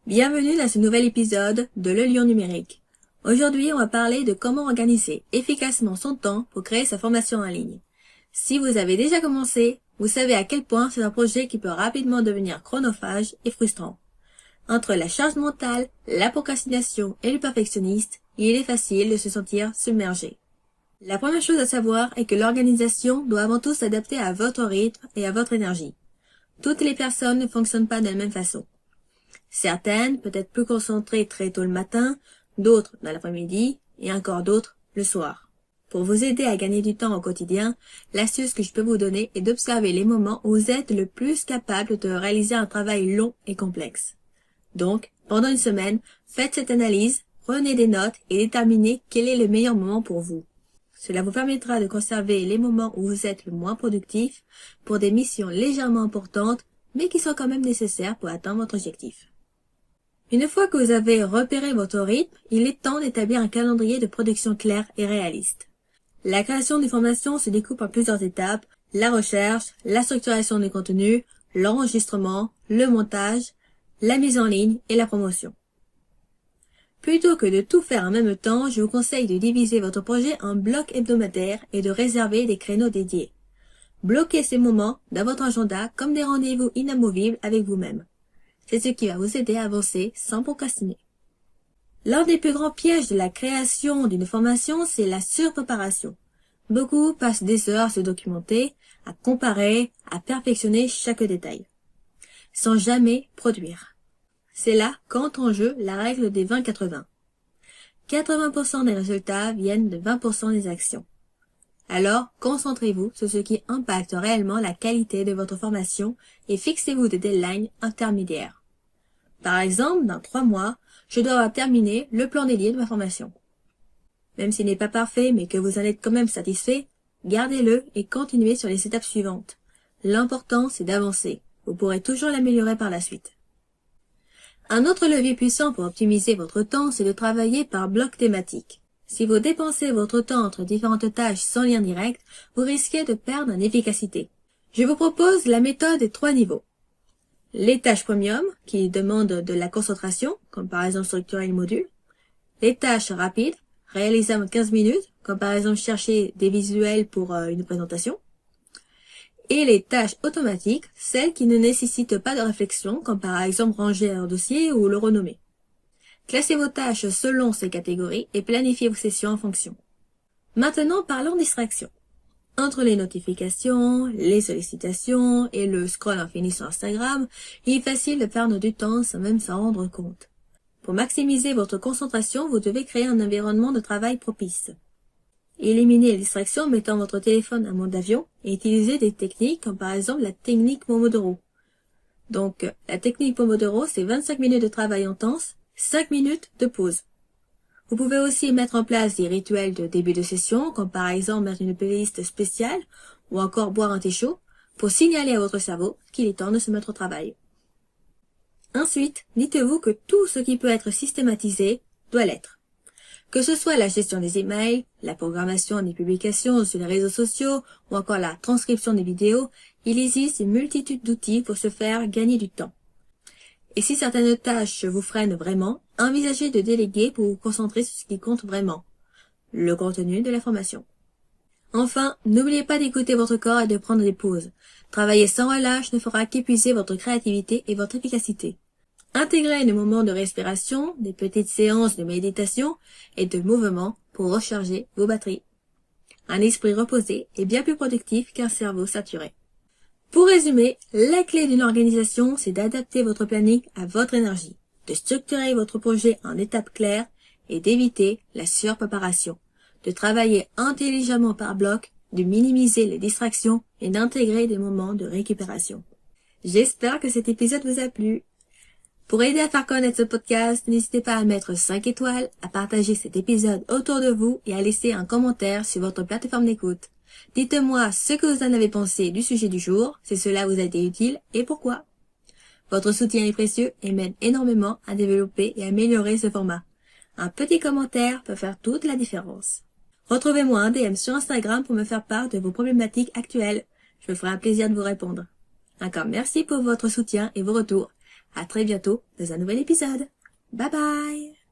Bienvenue dans ce nouvel épisode de Le Lion Numérique. Aujourd'hui, on va parler de comment organiser efficacement son temps pour créer sa formation en ligne. Si vous avez déjà commencé, vous savez à quel point c'est un projet qui peut rapidement devenir chronophage et frustrant. Entre la charge mentale, la procrastination et le perfectionniste, il est facile de se sentir submergé. La première chose à savoir est que l'organisation doit avant tout s'adapter à votre rythme et à votre énergie. Toutes les personnes ne fonctionnent pas de la même façon. Certaines peut être plus concentrées très tôt le matin, d'autres dans l'après-midi et encore d'autres le soir. Pour vous aider à gagner du temps au quotidien, l'astuce que je peux vous donner est d'observer les moments où vous êtes le plus capable de réaliser un travail long et complexe. Donc, pendant une semaine, faites cette analyse, prenez des notes et déterminez quel est le meilleur moment pour vous. Cela vous permettra de conserver les moments où vous êtes le moins productif pour des missions légèrement importantes, mais qui sont quand même nécessaires pour atteindre votre objectif. Une fois que vous avez repéré votre rythme, il est temps d'établir un calendrier de production clair et réaliste. La création d'une formation se découpe en plusieurs étapes: la recherche, la structuration du contenu, l'enregistrement, le montage, la mise en ligne et la promotion. Plutôt que de tout faire en même temps, je vous conseille de diviser votre projet en blocs hebdomadaires et de réserver des créneaux dédiés. Bloquez ces moments dans votre agenda comme des rendez-vous inamovibles avec vous-même. C'est ce qui va vous aider à avancer sans procrastiner. L'un des plus grands pièges de la création d'une formation, c'est la surpréparation. Beaucoup passent des heures à se documenter, à comparer, à perfectionner chaque détail, sans jamais produire. C'est là qu'entre en jeu la règle des 20-80. 80% des résultats viennent de 20% des actions. Alors, concentrez-vous sur ce qui impacte réellement la qualité de votre formation et fixez-vous des deadlines intermédiaires. Par exemple, dans 3 mois, je dois avoir terminé le plan dédié de ma formation. Même s'il n'est pas parfait, mais que vous en êtes quand même satisfait, gardez-le et continuez sur les étapes suivantes. L'important, c'est d'avancer. Vous pourrez toujours l'améliorer par la suite. Un autre levier puissant pour optimiser votre temps, c'est de travailler par blocs thématiques. Si vous dépensez votre temps entre différentes tâches sans lien direct, vous risquez de perdre en efficacité. Je vous propose la méthode des 3 niveaux. Les tâches premium, qui demandent de la concentration, comme par exemple structurer le module. Les tâches rapides, réalisables en 15 minutes, comme par exemple chercher des visuels pour une présentation. Et les tâches automatiques, celles qui ne nécessitent pas de réflexion, comme par exemple ranger un dossier ou le renommer. Classez vos tâches selon ces catégories et planifiez vos sessions en fonction. Maintenant, parlons distraction. Entre les notifications, les sollicitations et le scroll infini sur Instagram, il est facile de perdre du temps sans même s'en rendre compte. Pour maximiser votre concentration, vous devez créer un environnement de travail propice. Éliminez les distractions en mettant votre téléphone en mode d'avion et utilisez des techniques comme par exemple la technique Pomodoro. Donc, la technique Pomodoro, c'est 25 minutes de travail intense, 5 minutes de pause. Vous pouvez aussi mettre en place des rituels de début de session, comme par exemple mettre une playlist spéciale ou encore boire un thé chaud pour signaler à votre cerveau qu'il est temps de se mettre au travail. Ensuite, dites-vous que tout ce qui peut être systématisé doit l'être. Que ce soit la gestion des emails, la programmation des publications sur les réseaux sociaux ou encore la transcription des vidéos, il existe une multitude d'outils pour se faire gagner du temps. Et si certaines tâches vous freinent vraiment, envisagez de déléguer pour vous concentrer sur ce qui compte vraiment, le contenu de la formation. Enfin, n'oubliez pas d'écouter votre corps et de prendre des pauses. Travailler sans relâche ne fera qu'épuiser votre créativité et votre efficacité. Intégrez des moments de respiration, des petites séances de méditation et de mouvement pour recharger vos batteries. Un esprit reposé est bien plus productif qu'un cerveau saturé. Pour résumer, la clé d'une organisation, c'est d'adapter votre planning à votre énergie, de structurer votre projet en étapes claires et d'éviter la surpréparation, de travailler intelligemment par bloc, de minimiser les distractions et d'intégrer des moments de récupération. J'espère que cet épisode vous a plu. Pour aider à faire connaître ce podcast, n'hésitez pas à mettre 5 étoiles, à partager cet épisode autour de vous et à laisser un commentaire sur votre plateforme d'écoute. Dites-moi ce que vous en avez pensé du sujet du jour, si cela vous a été utile et pourquoi. Votre soutien est précieux et m'aide énormément à développer et améliorer ce format. Un petit commentaire peut faire toute la différence. Retrouvez-moi un DM sur Instagram pour me faire part de vos problématiques actuelles. Je me ferai un plaisir de vous répondre. Encore merci pour votre soutien et vos retours. À très bientôt dans un nouvel épisode. Bye bye!